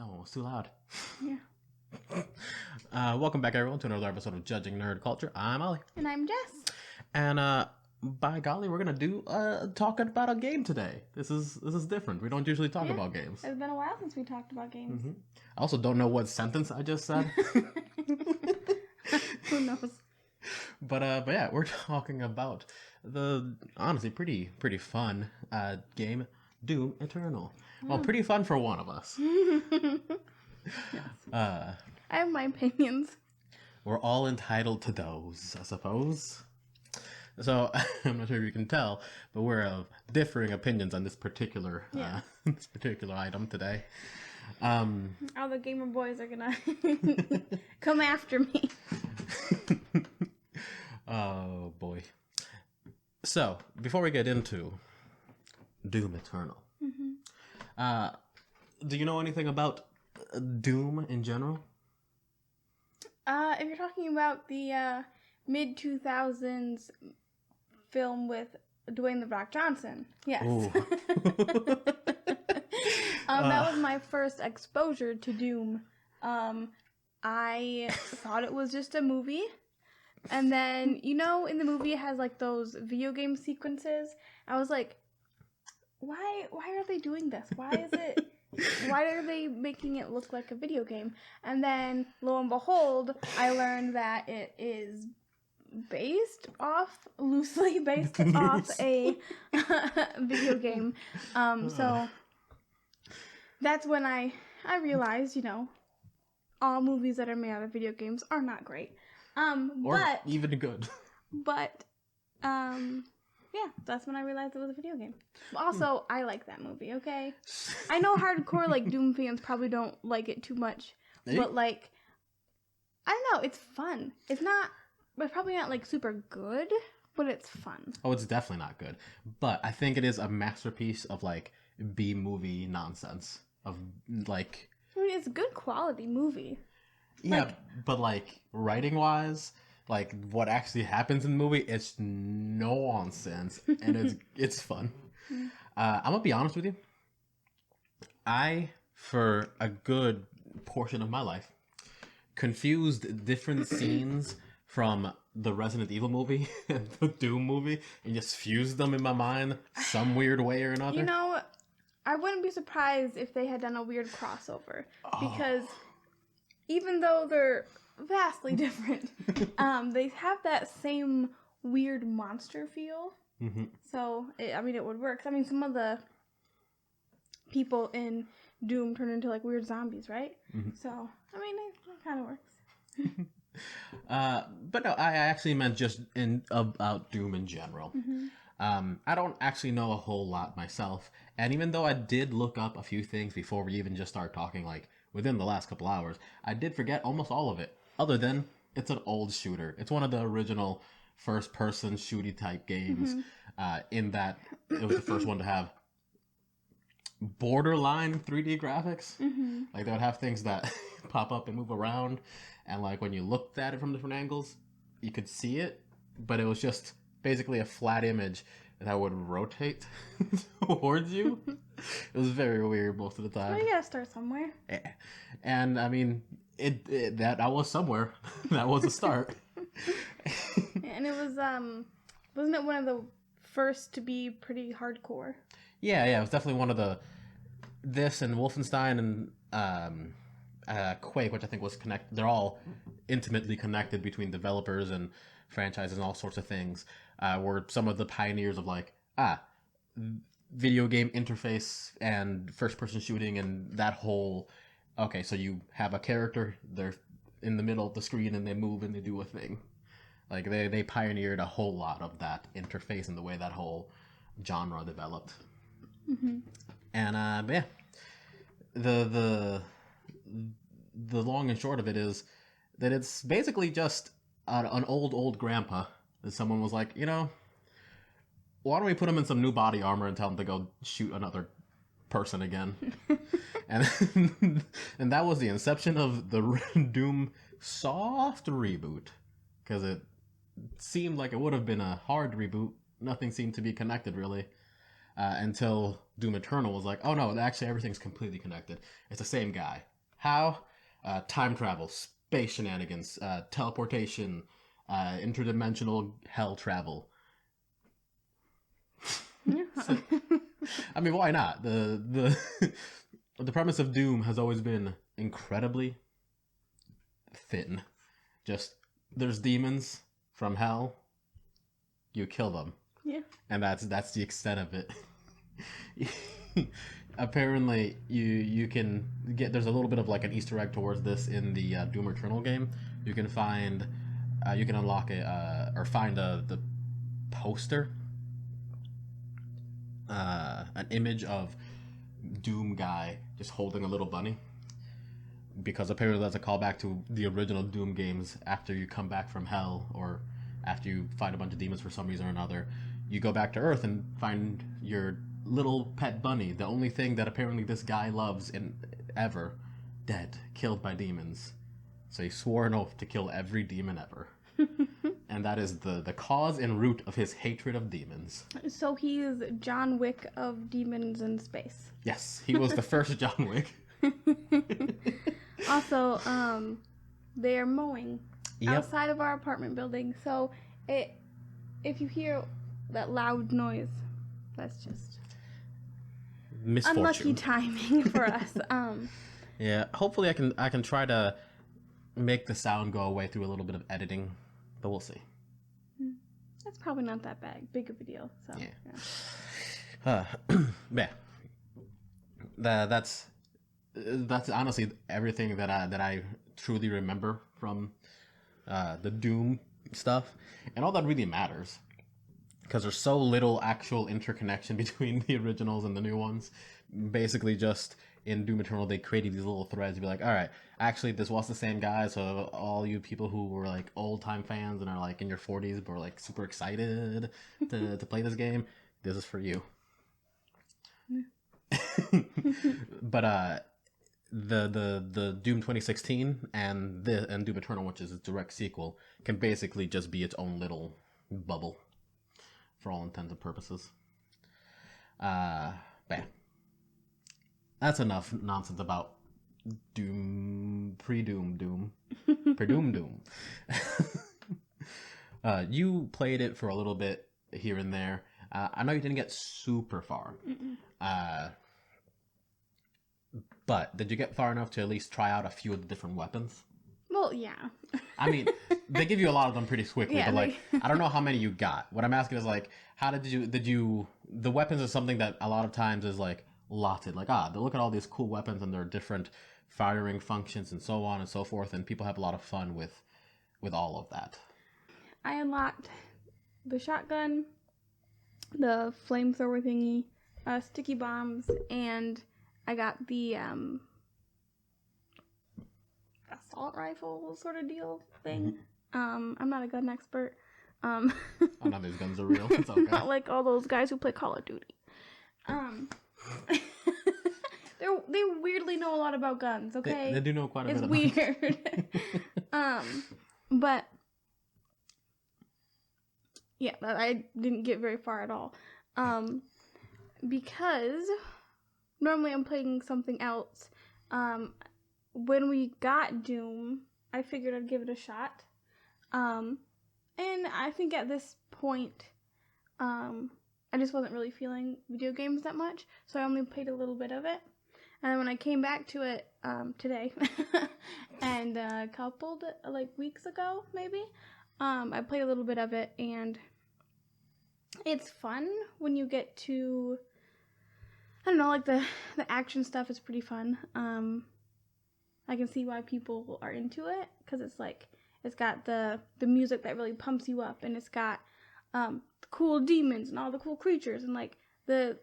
Oh, it's too loud. Yeah. Welcome back, everyone, to another episode of Judging Nerd Culture. I'm Ollie. And I'm Jess. And, by golly, we're gonna do, talking about a game today. This is different. We don't usually talk about games. It's been a while since we talked about games. Mm-hmm. I also don't know what sentence I just said. Who knows? But yeah, we're talking about the, honestly, pretty fun, game, Doom Eternal. Well, pretty fun for one of us. Yes. I have my opinions. We're all entitled to those, I suppose. So, I'm not sure if you can tell, but we're of differing opinions on this particular this particular item today. All the gamer boys are gonna come after me. Oh, boy. So, before we get into Doom Eternal, do you know anything about Doom in general? If you're talking about the mid-2000s film with Dwayne "The Rock" Johnson, yes. That was my first exposure to Doom. I thought it was just a movie. And then, in the movie it has, like, those video game sequences. I was like, why are they doing this? Why are they making it look like a video game? And then, lo and behold, I learned that it is loosely based off a video game. So that's when I realized, all movies that are made out of video games are not great. Or even good. But, yeah, that's when I realized it was a video game. Also, I like that movie, okay? I know hardcore, Doom fans probably don't like it too much. But, I don't know, it's fun. It's probably not, super good, but it's fun. Oh, it's definitely not good. But I think it is a masterpiece of, B-movie nonsense. It's a good quality movie. Yeah, but writing-wise, what actually happens in the movie, it's nonsense, and it's fun. I'm gonna be honest with you. I, for a good portion of my life, confused different scenes from the Resident Evil movie and the Doom movie, and just fused them in my mind some weird way or another. I wouldn't be surprised if they had done a weird crossover, because even though they're vastly different, they have that same weird monster feel. Mm-hmm. So, it would work. Some of the people in Doom turn into, weird zombies, right? Mm-hmm. So, it kind of works. But no, I actually meant just about Doom in general. Mm-hmm. I don't actually know a whole lot myself, and even though I did look up a few things before we even just started talking, within the last couple hours, I did forget almost all of it, other than it's an old shooter. It's one of the original first-person shooty type games, in that it was the first one to have borderline 3D graphics. Mm-hmm. They would have things that pop up and move around, and when you looked at it from different angles, you could see it, but it was just basically a flat image that would rotate towards you. It was very weird most of the time. Well, you gotta start somewhere. Yeah. And that was somewhere. That was a start. And it was wasn't it one of the first to be pretty hardcore? Yeah, it was definitely one of this and Wolfenstein and Quake, which I think was connected. They're all intimately connected between developers and franchises and all sorts of things. Were some of the pioneers of video game interface and first-person shooting and that whole. Okay, so you have a character, they're in the middle of the screen and they move and they do a thing. They pioneered a whole lot of that interface and the way that whole genre developed. Mm-hmm. And yeah, the long and short of it is that it's basically just an old grandpa that someone was like, why don't we put him in some new body armor and tell him to go shoot another person again? and that was the inception of the Doom soft reboot, because it seemed like it would have been a hard reboot. Nothing seemed to be connected really. Until Doom Eternal was like, oh no, actually everything's completely connected. It's the same guy. How? Time travel, space shenanigans, teleportation, interdimensional hell travel. Yeah. So, I mean, why not? The premise of Doom has always been incredibly thin. Just there's demons from hell, you kill them, Yeah. and that's the extent of it. Apparently, you can get there's a little bit of like an Easter egg towards this in the Doom Eternal game. You can find, you can unlock or find the poster, an image of Doom guy just holding a little bunny. Because apparently that's a callback to the original Doom games. After you come back from hell, or after you fight a bunch of demons for some reason or another, you go back to Earth and find your little pet bunny, the only thing that apparently this guy loves in ever, dead, killed by demons. So he swore an oath to kill every demon ever. And that is the cause and root of his hatred of demons. So he's John Wick of demons in space. Yes, he was the first John Wick. Also, they are mowing outside of our apartment building. So if you hear that loud noise, that's just Misfortune. unlucky timing for us. Yeah, hopefully I can try to make the sound go away through a little bit of editing, but we'll see. That's probably not that big of a deal. So yeah. Yeah. That's honestly everything that I truly remember from the Doom stuff, and all that really matters because there's so little actual interconnection between the originals and the new ones. Basically, just in Doom Eternal, they created these little threads to be like, all right, actually, this was the same guy. So all you people who were like old time fans and are like in your 40s but were like super excited to play this game, this is for you. But the Doom 2016 and Doom Eternal, which is its direct sequel, can basically just be its own little bubble for all intents and purposes. But that's enough nonsense about Doom, Doom. You played it for a little bit here and there. I know you didn't get super far. But did you get far enough to at least try out a few of the different weapons? Well, yeah. I mean, they give you a lot of them pretty quickly, Yeah, but like, I don't know how many you got. What I'm asking is like, how did you, the weapons is something that a lot of times is like lotted. Like, they look at all these cool weapons and their different firing functions and so on and so forth, and people have a lot of fun with all of that. I unlocked the shotgun, the flamethrower thingy, sticky bombs, and I got the assault rifle sort of deal thing. I'm not a gun expert. None of these guns are real. It's okay. Not like all those guys who play Call of Duty. They weirdly know a lot about guns. Okay, they do know quite a bit. It's weird. But yeah, I didn't get very far at all. Because normally I'm playing something else. When we got Doom, I figured I'd give it a shot. And I think at this point, I just wasn't really feeling video games that much, so I only played a little bit of it. And then when I came back to it today, and a couple like weeks ago, maybe, I played a little bit of it, and it's fun when you get to, I don't know, like the action stuff is pretty fun. I can see why people are into it, because it's like, it's got the music that really pumps you up, and it's got cool demons and all the cool creatures, and like they're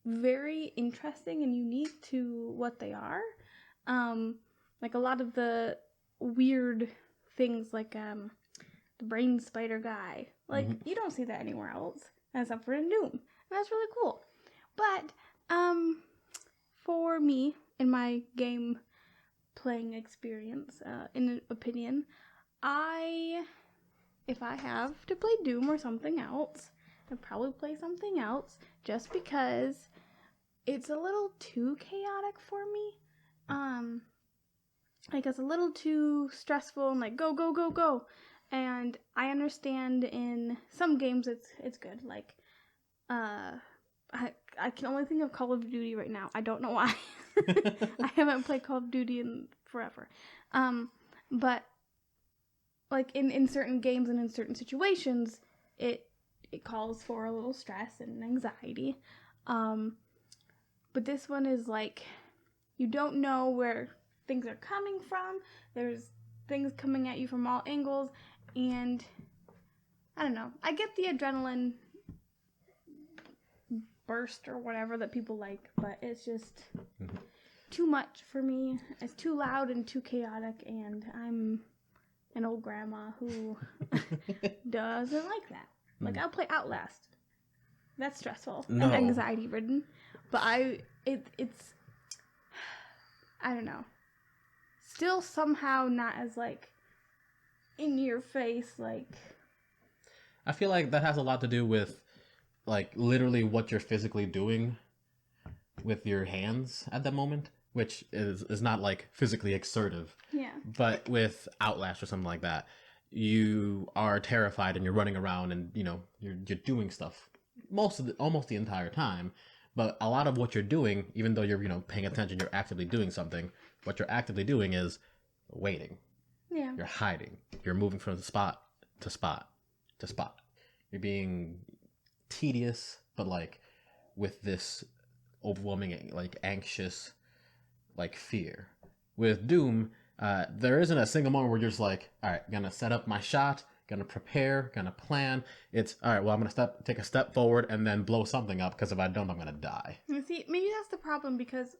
very interesting and unique to what they are. Like a lot of the weird things, like the brain spider guy, like you don't see that anywhere else except for in Doom, and that's really cool. But for me, in my game playing experience, in an opinion, if I have to play Doom or something else, I'd probably play something else, just because it's a little too chaotic for me. like it's a little too stressful and like go go go go. And I understand in some games it's good. Like I can only think of Call of Duty right now. I don't know why. I haven't played Call of Duty in forever. But like in certain games and in certain situations, it calls for a little stress and anxiety. But this one is like you don't know where things are coming from. There's things coming at you from all angles, and I don't know. I get the adrenaline burst or whatever that people like, but it's just too much for me. It's too loud and too chaotic, and I'm an old grandma who doesn't like that. Like, I'll play Outlast. That's stressful and anxiety ridden, but it's I don't know. Still somehow not as like in your face. Like, I feel like that has a lot to do with like literally what you're physically doing with your hands at that moment, which is not like physically exertive. Yeah. But with Outlast or something like that, you are terrified and you're running around and you're doing stuff almost the entire time. But a lot of what you're doing, even though you're paying attention, you're actively doing something. What you're actively doing is waiting. Yeah. You're hiding. You're moving from spot to spot to spot. You're being tedious, but like with this overwhelming, like anxious, like fear. With Doom, there isn't a single moment where you're just like, all right, gonna set up my shot, gonna prepare, gonna plan. It's all right. Well, I'm gonna take a step forward and then blow something up because if I don't, I'm gonna die. See, maybe that's the problem because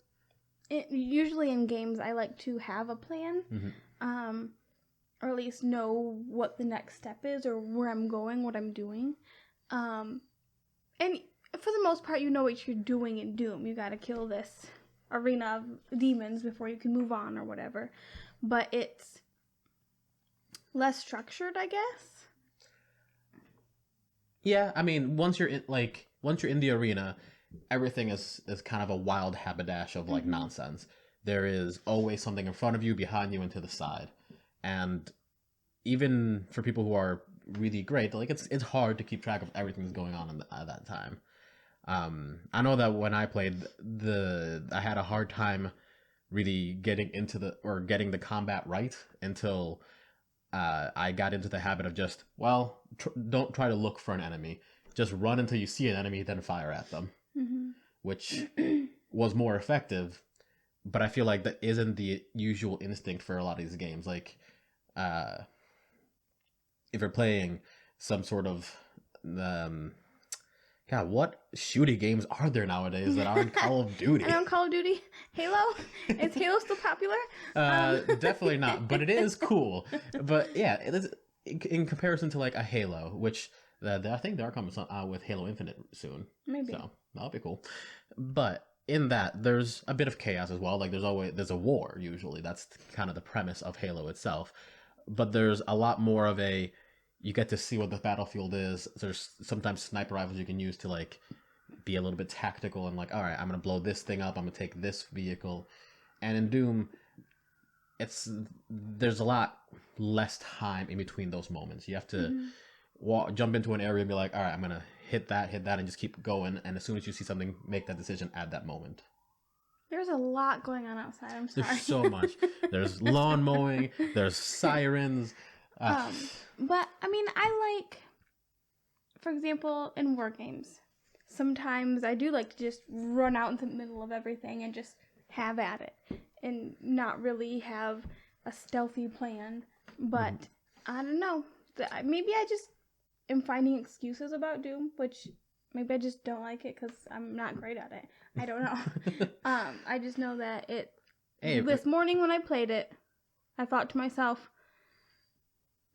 usually in games I like to have a plan, or at least know what the next step is or where I'm going, what I'm doing, and for the most part, you know what you're doing in Doom. You gotta kill this arena of demons before you can move on or whatever, but it's less structured, I guess. Yeah, I mean, once you're in the arena, everything is kind of a wild haberdash of like nonsense. There is always something in front of you, behind you, and to the side. And even for people who are really great, like it's hard to keep track of everything that's going on at that time. I know that when I played I had a hard time really getting the combat right until I got into the habit of just, don't try to look for an enemy. Just run until you see an enemy, then fire at them, which was more effective. But I feel like that isn't the usual instinct for a lot of these games. Like, if you're playing some sort of, God, what shooting games are there nowadays that aren't Call of Duty? I know Call of Duty, Halo. Is Halo still popular? Definitely not, but it is cool. But yeah, it is in comparison to like a Halo, which I think they are coming with Halo Infinite soon. Maybe. So that'll be cool. But in that, there's a bit of chaos as well. Like there's a war usually. That's kind of the premise of Halo itself. But there's a lot more of you get to see what the battlefield is. There's sometimes sniper rifles you can use to like be a little bit tactical and like, all right, I'm gonna blow this thing up. I'm gonna take this vehicle. And in Doom, there's a lot less time in between those moments. You have to jump into an area and be like, all right, I'm gonna hit that, and just keep going. And as soon as you see something, make that decision at that moment. There's a lot going on outside. I'm sorry. There's so much. There's lawn mowing. There's sirens. But I mean, I like, for example, in war games, sometimes I do like to just run out into the middle of everything and just have at it and not really have a stealthy plan. But I don't know. Maybe I just am finding excuses about Doom, which maybe I just don't like it because I'm not great at it. I don't know. I just know that this morning when I played it, I thought to myself,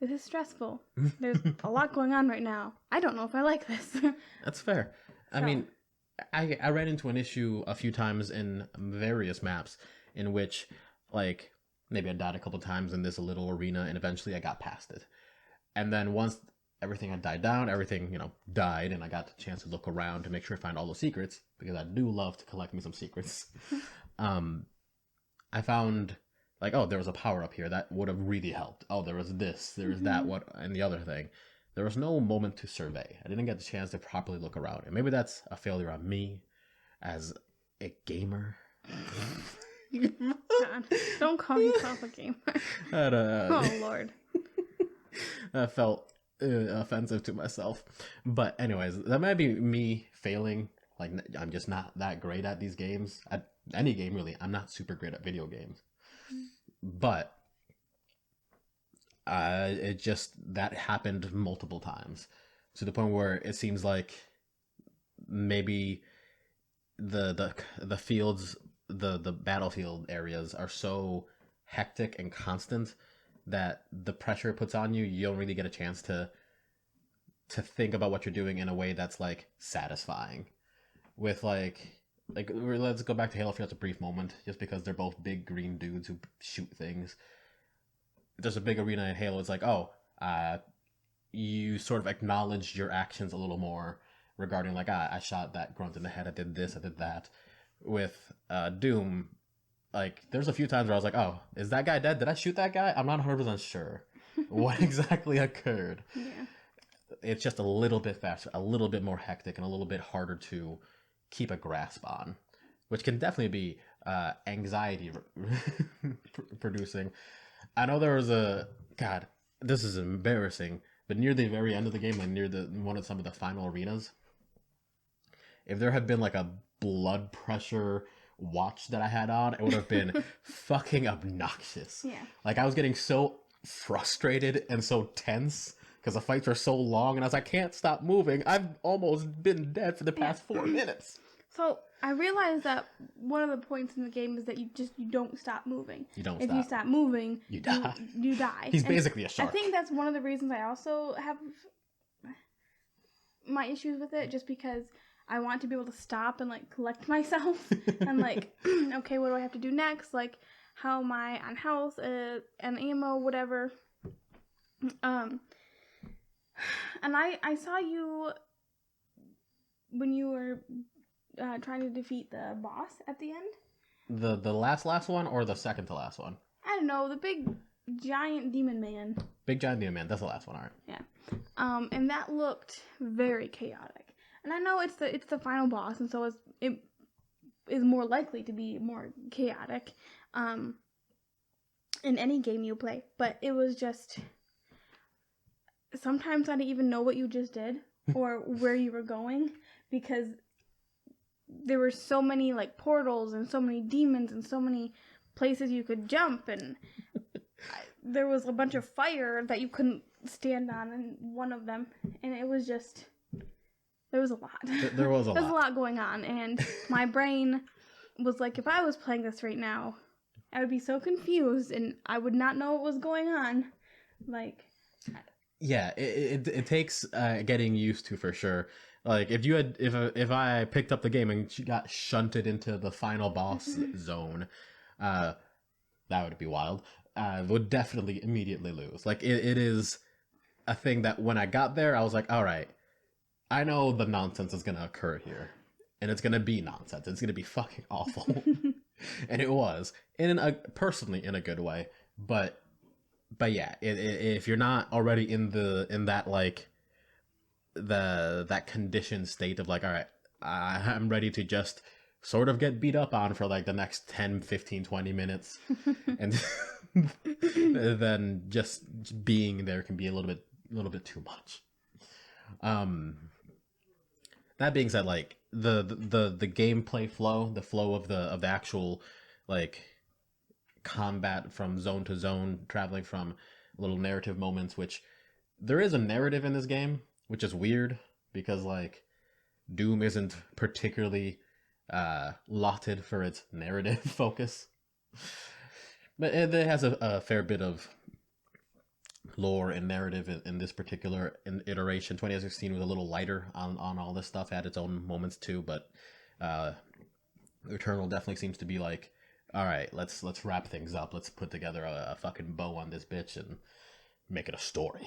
this is stressful. There's a lot going on right now. I don't know if I like this. That's fair. I mean, I ran into an issue a few times in various maps in which, like, maybe I died a couple times in this little arena, and eventually I got past it. And then once everything had died down, everything, died, and I got the chance to look around to make sure I find all the secrets, because I do love to collect me some secrets. I found like, oh, there was a power up here that would have really helped. Oh, there was this, there was that, what, and the other thing. There was no moment to survey. I didn't get the chance to properly look around, and maybe that's a failure on me as a gamer. God, don't call yourself a gamer. Oh Lord. That felt offensive to myself. But anyways, that might be me failing. Like, I'm just not that great at these games. At any game, really. I'm not super great at video games. But it just, that happened multiple times. To the point where it seems like maybe the fields, the battlefield areas are so hectic and constant that the pressure it puts on you, you don't really get a chance to think about what you're doing in a way that's like satisfying. With like let's go back to Halo for just a brief moment, just because they're both big green dudes who shoot things. There's a big arena in Halo. It's like, oh, you sort of acknowledge your actions a little more regarding like, I shot that grunt in the head, I did this, I did that. With Doom, like, there's a few times where I was like, oh, is that guy dead? Did I shoot that guy? I'm not 100% sure what exactly occurred. Yeah. It's just a little bit faster, a little bit more hectic, and a little bit harder to keep a grasp on, which can definitely be anxiety producing. I know there was God, this is embarrassing, but near the very end of the game, like near some of the final arenas, if there had been like a blood pressure watch that I had on, it would have been fucking obnoxious. Yeah. Like, I was getting so frustrated and so tense because the fights were so long, and I was like, I can't stop moving. I've almost been dead for the past 4 minutes. So I realized that one of the points in the game is that you don't stop moving. You don't if stop. you stop moving, You die. You die. He's basically a shark. I think that's one of the reasons I also have my issues with it, just because I want to be able to stop and like collect myself and like, okay, what do I have to do next? Like, how am I on health and ammo, whatever. And I saw you when you were trying to defeat the boss at the end. The last one, or the second to last one? I don't know, the big giant demon man. Big giant demon man. That's the last one, alright. Yeah. And that looked very chaotic. And I know it's the final boss, and so it is more likely to be more chaotic in any game you play. But it was just, sometimes I didn't even know what you just did or where you were going, because there were so many like portals and so many demons and so many places you could jump, and there was a bunch of fire that you couldn't stand on in one of them, and it was just, there was a lot. There was a lot. There was a lot going on, and my brain was like, if I was playing this right now, I would be so confused and I would not know what was going on. Like, yeah, it takes getting used to, for sure. Like, if I picked up the game and she got shunted into the final boss zone, that would be wild. Would definitely immediately lose. Like, it is a thing that when I got there, I was like, all right, I know the nonsense is gonna occur here, and it's gonna be nonsense. It's gonna be fucking awful, and it was personally in a good way. But yeah, if you're not already in that like that conditioned state of like, all right, I'm ready to just sort of get beat up on for like the next 10, 15, 20 minutes, and then just being there can be a little bit too much. That being said, like the gameplay flow, the flow of the actual like combat from zone to zone, traveling from little narrative moments, which there is a narrative in this game, which is weird because like Doom isn't particularly lauded for its narrative focus, but it has a fair bit of lore and narrative in this particular iteration. 2016 was a little lighter on all this stuff, had its own moments too, but Eternal definitely seems to be like, all right, let's wrap things up, let's put together a fucking bow on this bitch and make it a story.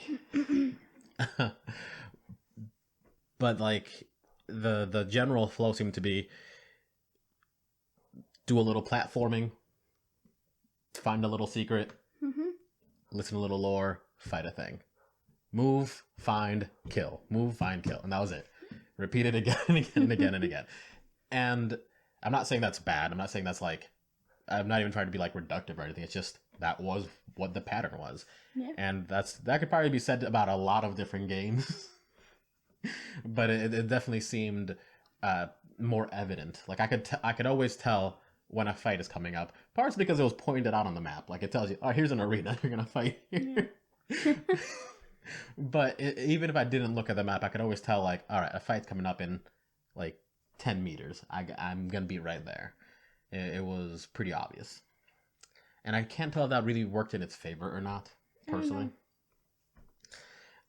But like the general flow seemed to be do a little platforming, find a little secret, listen to a little lore, fight a thing. Move, find, kill. Move, find, kill. And that was it. Repeat it again and again and again and again. And I'm not saying that's bad. I'm not saying that's like, I'm not even trying to be like reductive or anything. It's just that was what the pattern was. Yeah. And that could probably be said about a lot of different games. But it definitely seemed more evident. Like I could always tell when a fight is coming up. Partially because it was pointed out on the map. Like it tells you, oh, here's an arena. You're gonna fight here. Yeah. But even if I didn't look at the map, I could always tell, like, all right, a fight's coming up in like 10 meters. I'm gonna be right there. It was pretty obvious, and I can't tell if that really worked in its favor or not. Personally,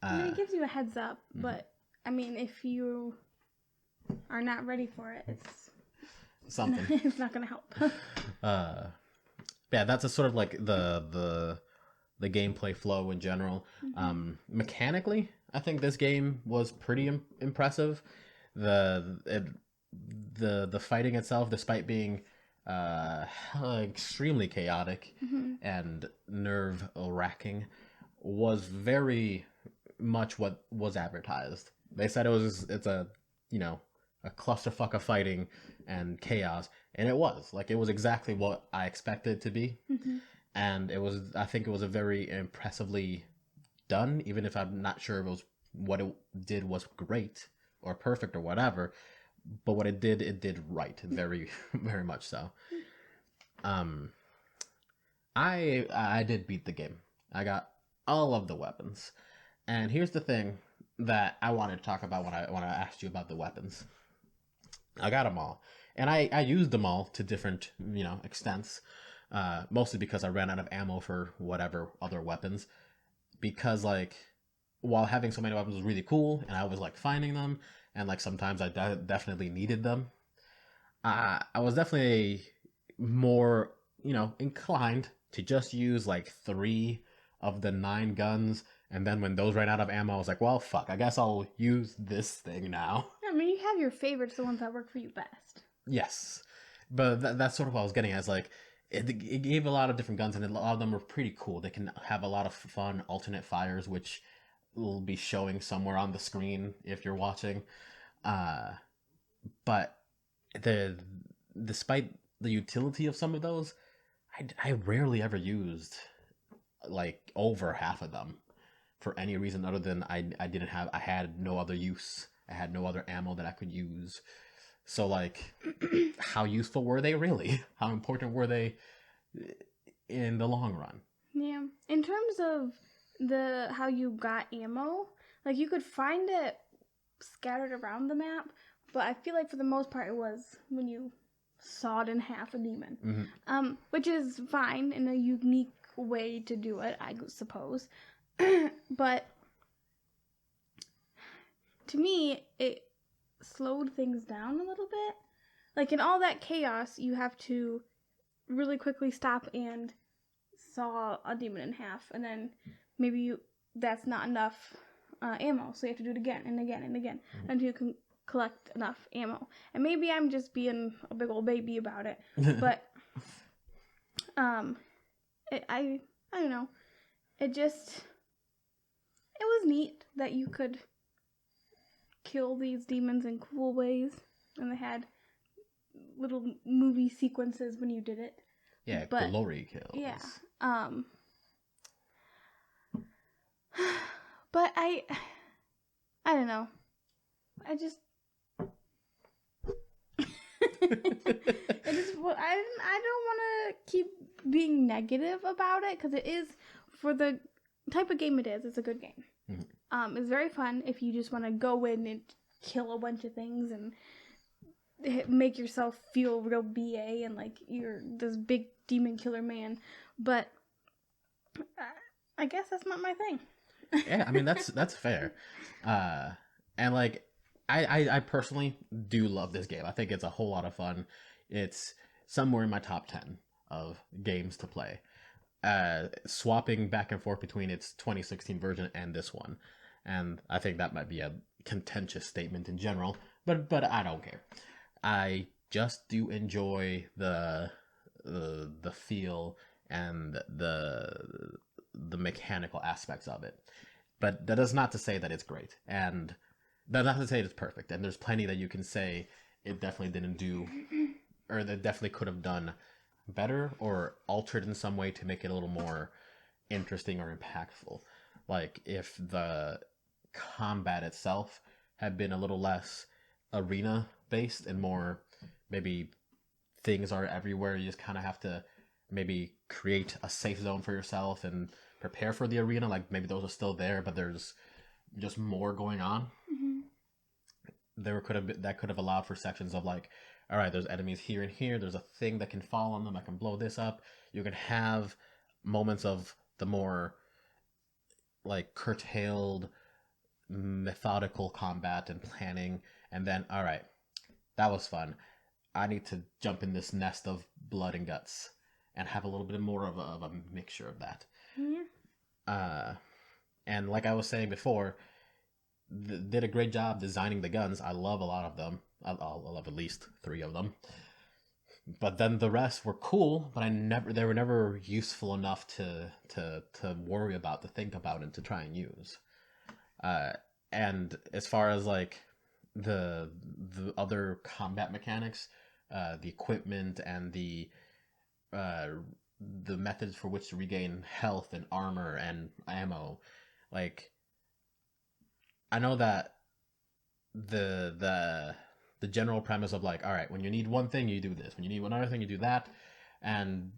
I mean, it gives you a heads up, but I mean, if you are not ready for it, it's something. It's not gonna help. Yeah, that's a sort of like the gameplay flow in general. Mechanically, I think this game was pretty impressive. The fighting itself, despite being extremely chaotic and nerve wracking, was very much what was advertised. They said it's a clusterfuck of fighting and chaos, and it was exactly what I expected it to be. And I think it was a very impressively done, even if I'm not sure what it did was great or perfect or whatever, but what it did right, very, very much so. I did beat the game. I got all of the weapons. And here's the thing that I wanted to talk about when I asked you about the weapons. I got them all. And I used them all to different, extents. Mostly because I ran out of ammo for whatever other weapons. Because, like, while having so many weapons was really cool, and I was, like, finding them, and, like, sometimes I definitely needed them, I was definitely more, inclined to just use, like, 3 of the 9 guns, and then when those ran out of ammo, I was like, well, fuck, I guess I'll use this thing now. I mean, you have your favorites, the ones that work for you best. Yes. But that's sort of what I was getting at, is, like, it gave a lot of different guns, and a lot of them were pretty cool. They can have a lot of fun alternate fires, which will be showing somewhere on the screen if you're watching. But despite the utility of some of those, I rarely ever used like over half of them for any reason other than I had no other use. I had no other ammo that I could use. So, like, how useful were they really? How important were they in the long run? Yeah. In terms of how you got ammo, like, you could find it scattered around the map, but I feel like for the most part it was when you sawed in half a demon. Which is fine in a unique way to do it, I suppose. But to me, it slowed things down a little bit. Like, in all that chaos, you have to really quickly stop and saw a demon in half, and then maybe that's not enough ammo, so you have to do it again and again and again until you can collect enough ammo. And maybe I'm just being a big old baby about it, but I don't know. It was neat that you could kill these demons in cool ways, and they had little movie sequences when you did it. Yeah, but, glory kills. Yeah. But I don't know. I just I don't want to keep being negative about it, because it is, for the type of game it is, it's a good game. It's very fun if you just want to go in and kill a bunch of things and make yourself feel real BA and like you're this big demon killer man. But I guess that's not my thing. Yeah, I mean, that's fair. And like, I personally do love this game. I think it's a whole lot of fun. It's somewhere in my top 10 of games to play. Swapping back and forth between its 2016 version and this one. And I think that might be a contentious statement in general, but I don't care. I just do enjoy the feel and the mechanical aspects of it. But that is not to say that it's great, and that's not to say it's perfect. And there's plenty that you can say it definitely didn't do, or that definitely could have done better or altered in some way to make it a little more interesting or impactful. Like if the combat itself had been a little less arena based and more maybe things are everywhere, you just kind of have to maybe create a safe zone for yourself and prepare for the arena. Like maybe those are still there, but there's just more going on. That could have allowed for sections of like, all right, there's enemies here and here, there's a thing that can fall on them, I can blow this up. You can have moments of the more like curtailed methodical combat and planning, and then all right, that was fun, I need to jump in this nest of blood and guts and have a little bit more of a mixture of that. And like I was saying before, did a great job designing the guns. I love a lot of them. I love at least 3 of them. But then the rest were cool, but they were never useful enough to worry about, to think about, and to try and use. And as far as like the other combat mechanics, the equipment and the methods for which to regain health and armor and ammo, like I know that the general premise of like, all right, when you need one thing you do this, when you need another thing you do that, and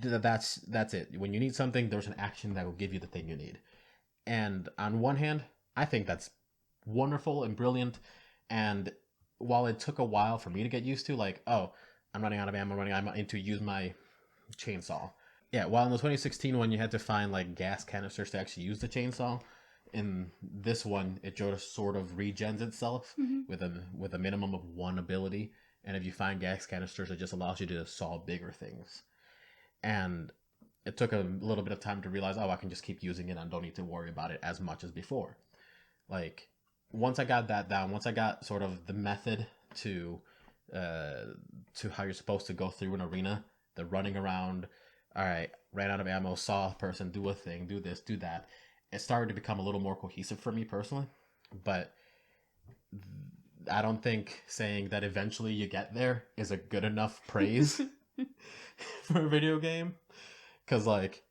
that's it. When you need something, there's an action that will give you the thing you need. And on one hand, I think that's wonderful and brilliant, and while it took a while for me to get used to, like, oh, I'm running out of ammo, I need to use my chainsaw. Yeah, while in the 2016 one you had to find like gas canisters to actually use the chainsaw, in this one it just sort of regens itself with a minimum of 1 ability, and if you find gas canisters, it just allows you to saw bigger things. And it took a little bit of time to realize, oh, I can just keep using it, I don't need to worry about it as much as before. Like once I got that down, once I got sort of the method to how you're supposed to go through an arena, the running around, all right, ran out of ammo, saw a person, do a thing, do this, do that, it started to become a little more cohesive for me personally. But I don't think saying that eventually you get there is a good enough praise for a video game. Because, like,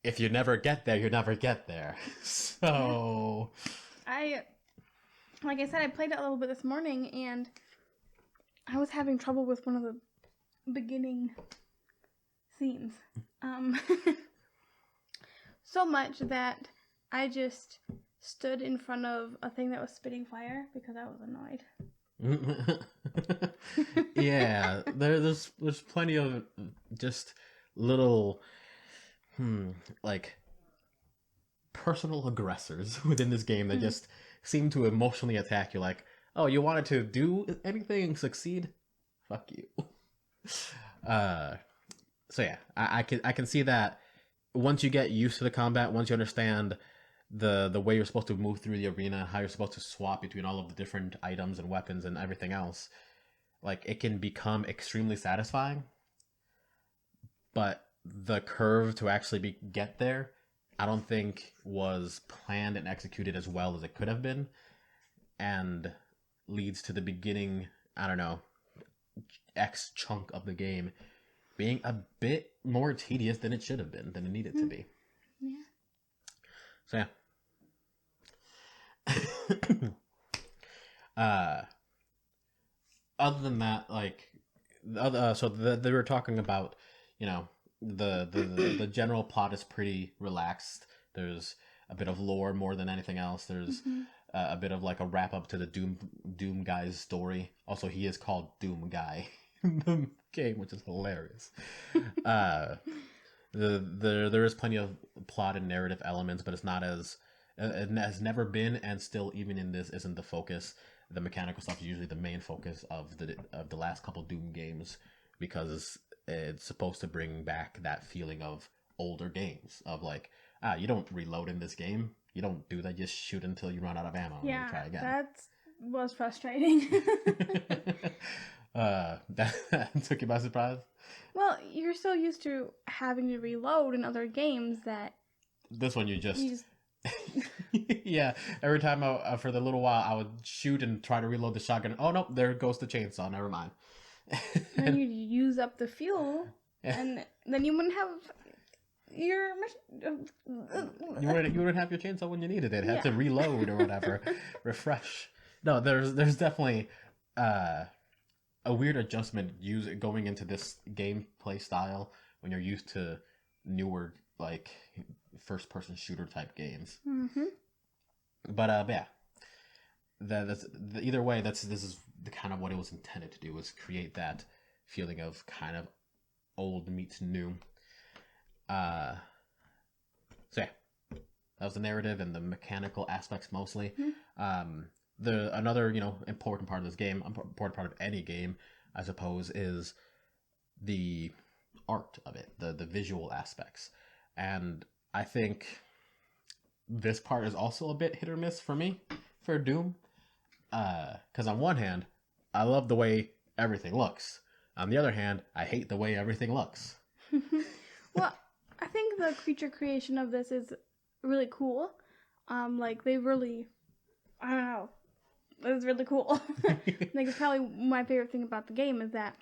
if you never get there, you never get there. So... Like I said, I played it a little bit this morning, and I was having trouble with one of the beginning scenes. So much that I just stood in front of a thing that was spitting fire because I was annoyed. Yeah, there's plenty of just little like personal aggressors within this game that just seem to emotionally attack you. Like, oh, you wanted to do anything, succeed? Fuck you. So yeah, I can see that once you get used to the combat, once you understand the way you're supposed to move through the arena, how you're supposed to swap between all of the different items and weapons and everything else, like it can become extremely satisfying. But the curve to actually get there, I don't think was planned and executed as well as it could have been, and leads to the beginning, I don't know, X chunk of the game being a bit more tedious than it should have been, than it needed to be. Yeah. So yeah. Other than that, like, they were talking about, you know, the general plot is pretty relaxed. There's a bit of lore more than anything else. There's a bit of like a wrap up to the Doom guy's story. Also, he is called Doom Guy in the game, which is hilarious. There is plenty of plot and narrative elements, but it's not as it has never been, and still even in this isn't the focus. The mechanical stuff is usually the main focus of the last couple Doom games, because it's supposed to bring back that feeling of older games of like, you don't reload in this game, you don't do that, just shoot until you run out of ammo and try again. That was frustrating. That took you by surprise. Well, you're so used to having to reload in other games that This one you just you just yeah. Every time for the little while I would shoot and try to reload the shotgun. Oh no, there goes the chainsaw. Never mind. and then you use up the fuel, and then you wouldn't have your you wouldn't have your chainsaw when you needed it. Had to Yeah. reload or whatever, refresh. No, there's definitely a weird adjustment going into this gameplay style when you're used to newer like first person shooter type games. Mm-hmm. But yeah, either way. This is the kind of what it was intended to do, was create that feeling of kind of old meets new. So yeah, that was the narrative and the mechanical aspects mostly. The another important part of this game, important part of any game, I suppose, is the art of it, the visual aspects, and I think this part is also a bit hit or miss for me for Doom, because on one hand, I love the way everything looks. On the other hand, I hate the way everything looks. Well, I think the creature creation of this is really cool. Like they really, I don't know, it's really cool. Like it's probably my favorite thing about the game is that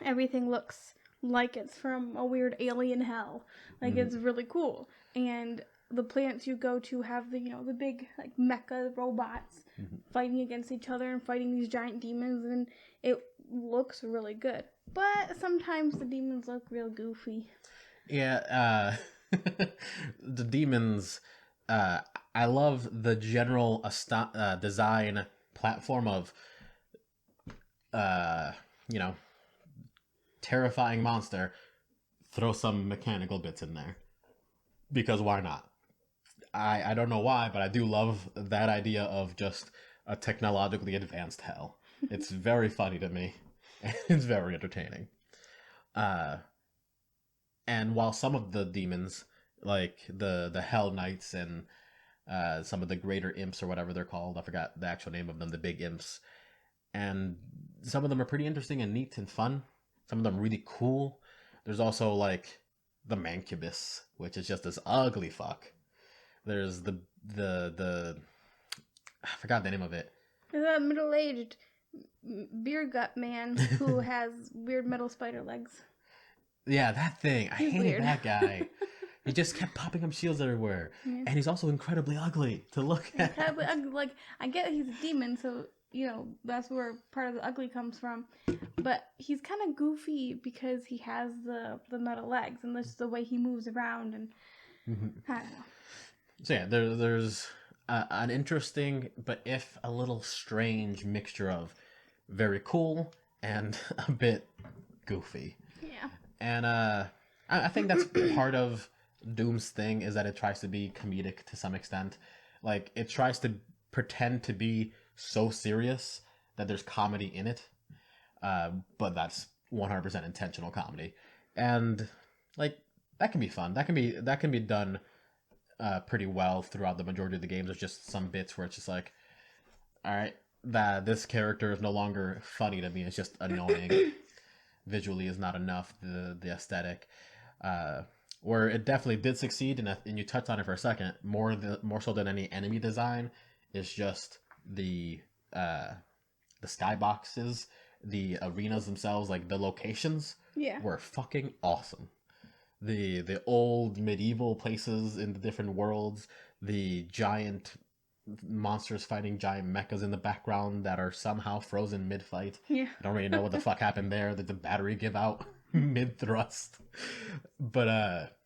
everything looks like it's from a weird alien hell. Like it's really cool, and the planets you go to have the big like mecha robots fighting against each other and fighting these giant demons, and it looks really good. But sometimes the demons look real goofy. Yeah, the demons. I love the general design platform of, terrifying monster. Throw some mechanical bits in there, because why not? I don't know why, but I do love that idea of just a technologically advanced hell. It's very funny to me. It's very entertaining. And while some of the demons, like the Hell Knights and some of the greater imps or whatever they're called, I forgot the actual name of them, the big imps, and some of them are pretty interesting and neat and fun. Some of them really cool. There's also like the Mancubus, which is just this ugly fuck. There's the I forgot the name of it. There's a middle-aged beer gut man who has weird metal spider legs. Yeah, that thing. I He's hated weird. that guy. He just kept popping up shields everywhere, and he's also incredibly ugly to look at. Incredibly ugly. Like I get he's a demon, so that's where part of the ugly comes from. But he's kind of goofy because he has the metal legs, and that's the way he moves around, and I don't know. So yeah, there's an interesting, but if a little strange mixture of very cool and a bit goofy. Yeah. And I think that's part of Doom's thing, is that it tries to be comedic to some extent. Like, it tries to pretend to be so serious that there's comedy in it, but that's 100% intentional comedy, and like that can be fun. That can be done pretty well throughout the majority of the games. There's just some bits where it's just like, all right, that this character is no longer funny to me. It's just annoying. Visually is not enough. The aesthetic, where it definitely did succeed, and you touched on it for a second. More so than any enemy design, is just the skyboxes, the arenas themselves, like the locations. Yeah. Were fucking awesome. The old medieval places in the different worlds, the giant monsters fighting giant mechas in the background that are somehow frozen mid-fight. Yeah. I don't really know what the fuck happened there. Did the battery give out mid-thrust? But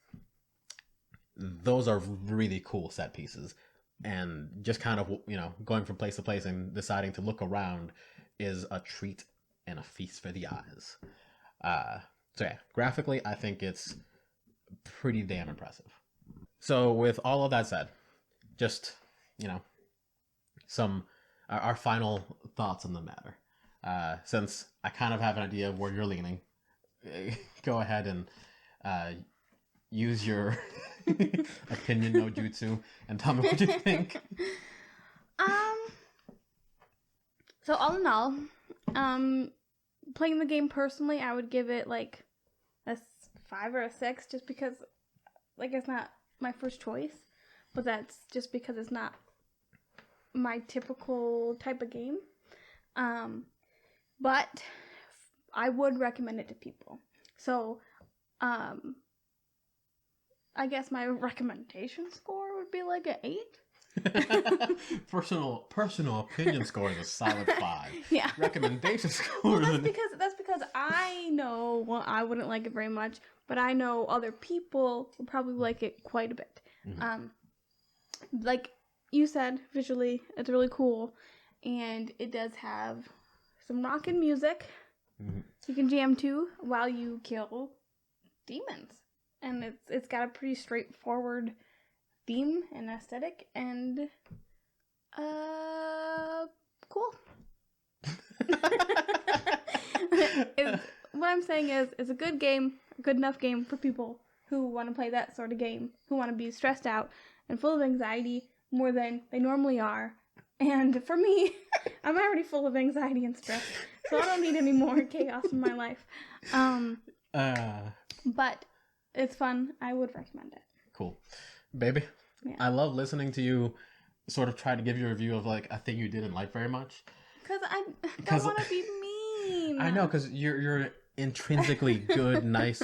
those are really cool set pieces. And just kind of, going from place to place and deciding to look around is a treat and a feast for the eyes. So yeah, graphically, I think it's pretty damn impressive. So with all of that said, just, some our final thoughts on the matter. Since I kind of have an idea of where you're leaning, go ahead and use your opinion no jutsu and tell me what you think. So all in all, playing the game personally, I would give it like a 5 or a 6, just because like it's not my first choice, but that's just because it's not my typical type of game. But I would recommend it to people. So, I guess my recommendation score would be like an 8. Personal opinion score is a solid 5. Yeah. Recommendation score. Well, that's because I know, well, I wouldn't like it very much, but I know other people would probably like it quite a bit. Mm-hmm. Like you said, visually, it's really cool, and it does have some rockin' music. Mm-hmm. You can jam to while you kill demons, and it's got a pretty straightforward theme and aesthetic, and cool. What I'm saying is, it's a good game, a good enough game for people who want to play that sort of game, who want to be stressed out and full of anxiety more than they normally are. And for me, I'm already full of anxiety and stress, so I don't need any more chaos in my life. But it's fun. I would recommend it. Cool. Baby, yeah. I love listening to you sort of try to give you a review of like a thing you didn't like very much. Because I don't want to be mean. I know, because you're intrinsically good, nice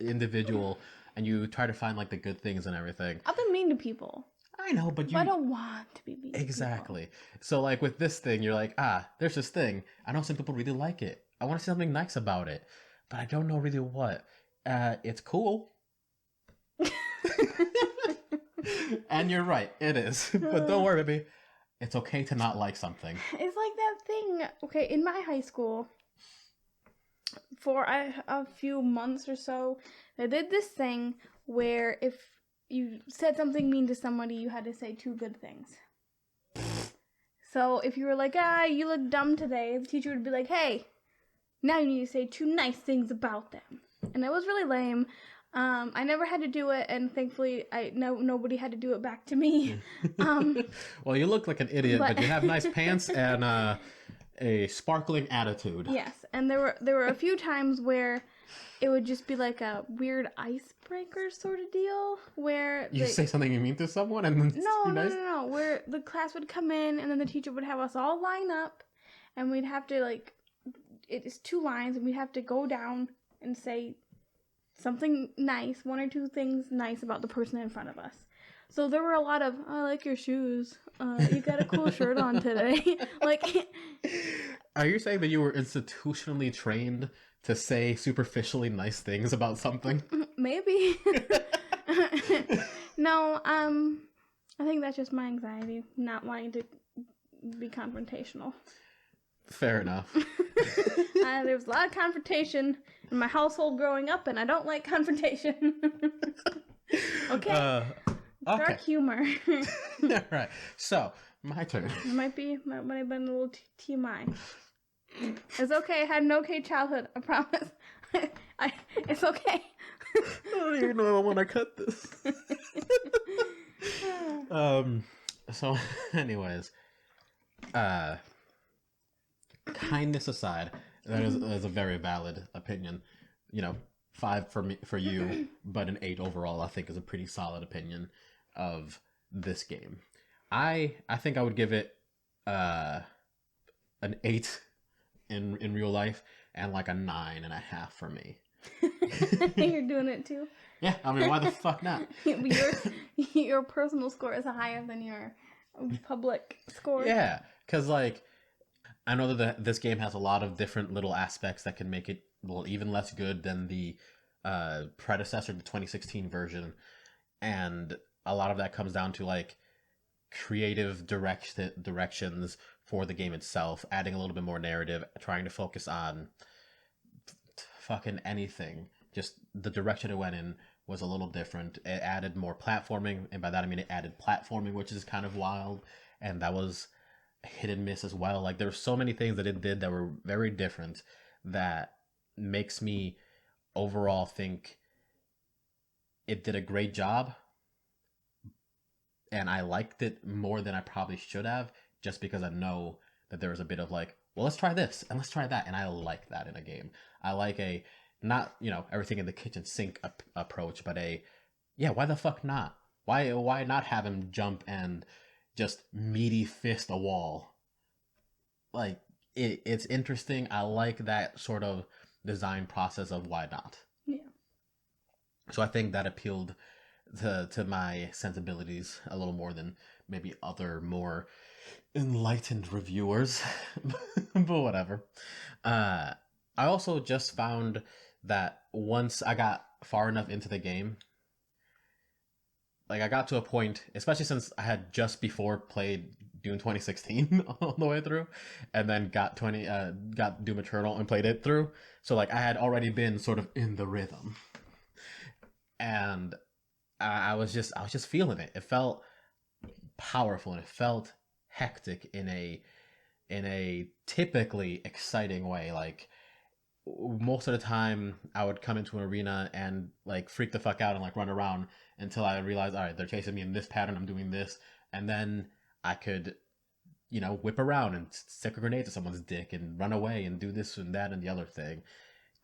individual, and you try to find like the good things and everything. I've been mean to people. I know, but I don't want to be mean. Exactly. So like with this thing, you're like, there's this thing. I know some people really like it. I want to say something nice about it, but I don't know really what. It's cool. And you're right, it is. But don't worry, baby. It's okay to not like something. It's like that thing. Okay, in my high school, for a few months or so, they did this thing where if you said something mean to somebody, you had to say 2 good things. So if you were like, you look dumb today, the teacher would be like, hey, now you need to say 2 nice things about them. And it was really lame. I never had to do it, and thankfully, nobody had to do it back to me. Well, you look like an idiot, but you have nice pants and a sparkling attitude. Yes, and there were a few times where it would just be like a weird icebreaker sort of deal, where you say something you mean to someone, and then no, where the class would come in, and then the teacher would have us all line up, and we'd have to it is 2 lines, and we'd have to go down and say something nice, 1 or 2 things nice about the person in front of us. So there were a lot of, I like your shoes. You got a cool shirt on today. Are you saying that you were institutionally trained to say superficially nice things about something? Maybe. No, I think that's just my anxiety, not wanting to be confrontational. Fair enough. There was a lot of confrontation in my household growing up, and I don't like confrontation. Okay. Dark humor. All right. So, my turn. It might have been a little TMI. It's okay. I had an okay childhood. I promise. It's okay. I don't even know if I want to cut this. So, anyways, kindness aside, that is a very valid opinion. 5 for you, but an 8 overall, I think, is a pretty solid opinion of this game. I think I would give it an 8 in real life, and like a 9.5 for me. You're doing it too? Yeah, I mean, why the fuck not? Your personal score is higher than your public score. Yeah, because I know that this game has a lot of different little aspects that can make it even less good than the predecessor, the 2016 version, and a lot of that comes down to creative directions for the game itself, adding a little bit more narrative, trying to focus on fucking anything. Just the direction it went in was a little different. It added more platforming, and by that I mean it added platforming, which is kind of wild, and that was hit and miss as well. There were so many things that it did that were very different that makes me overall think it did a great job, and I liked it more than I probably should have, just because I know that there was a bit of well, let's try this and let's try that. And I like that in a game. I like a, not, everything in the kitchen sink approach, but yeah, why the fuck not? Why not have him jump and just meaty fist a wall? Like, it's interesting. I like that sort of design process of why not. Yeah. So I think that appealed to my sensibilities a little more than maybe other more enlightened reviewers. But whatever. I also just found that once I got far enough into the game, like I got to a point, especially since I had just before played Doom 2016 all the way through, and then got Doom Eternal and played it through. So like I had already been sort of in the rhythm, and I was just feeling it. It felt powerful and it felt hectic in a typically exciting way. Like most of the time I would come into an arena and like freak the fuck out and like run around until I realized, all right, they're chasing me in this pattern, I'm doing this, and then I could whip around and stick a grenade to someone's dick and run away and do this and that and the other thing.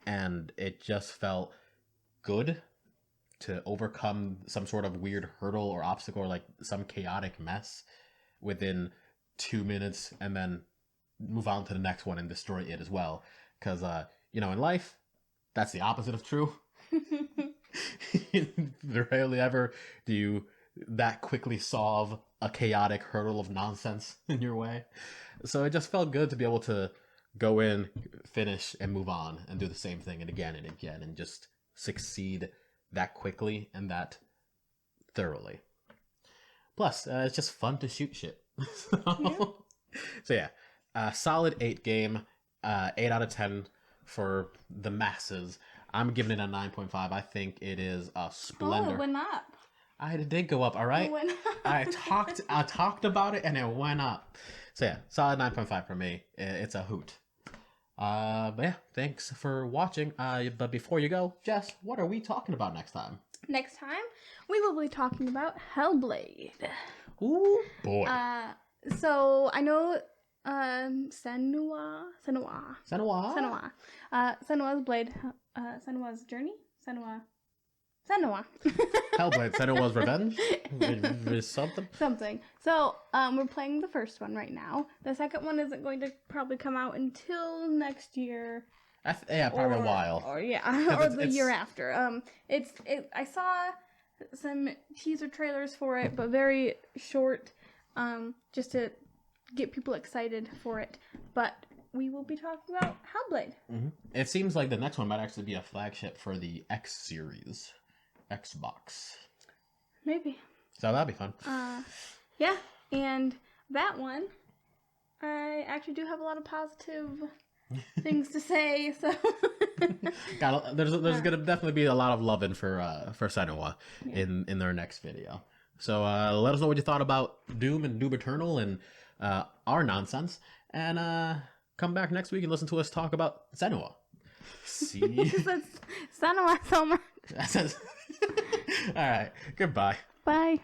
And it just felt good to overcome some sort of weird hurdle or obstacle or like some chaotic mess within 2 minutes and then move on to the next one and destroy it as well. Because, in life, that's the opposite of true. Rarely ever do you that quickly solve a chaotic hurdle of nonsense in your way. So it just felt good to be able to go in, finish, and move on and do the same thing and again and just succeed that quickly and that thoroughly. Plus, it's just fun to shoot shit. So yeah, solid 8 game, 8 out of 10 for the masses. I'm giving it a 9.5. I think it is a splendor. Oh, it went up. It did go up, all right? It went up. I talked about it and it went up. So yeah, solid 9.5 for me. It's a hoot. But yeah, thanks for watching. But before you go, Jess, what are we talking about next time? Next time, we will be talking about Hellblade. Ooh, boy. So I know Senua's Blade, Senua's Journey, Senua. Hellblade, Senua's Revenge? Something. So, we're playing the first one right now. The second one isn't going to probably come out until next year. Probably a while. Or the year after. I saw some teaser trailers for it, but very short, just to get people excited for it. But we will be talking about Hellblade. Mm-hmm. It seems like the next one might actually be a flagship for the X series. Xbox. Maybe. So that'd be fun. Yeah, and that one, I actually do have a lot of positive things to say. So there's gonna definitely be a lot of loving for Senua in their next video. So let us know what you thought about Doom and Doom Eternal and our nonsense, and come back next week and listen to us talk about Senua. See. Senua so much. All right. Goodbye. Bye.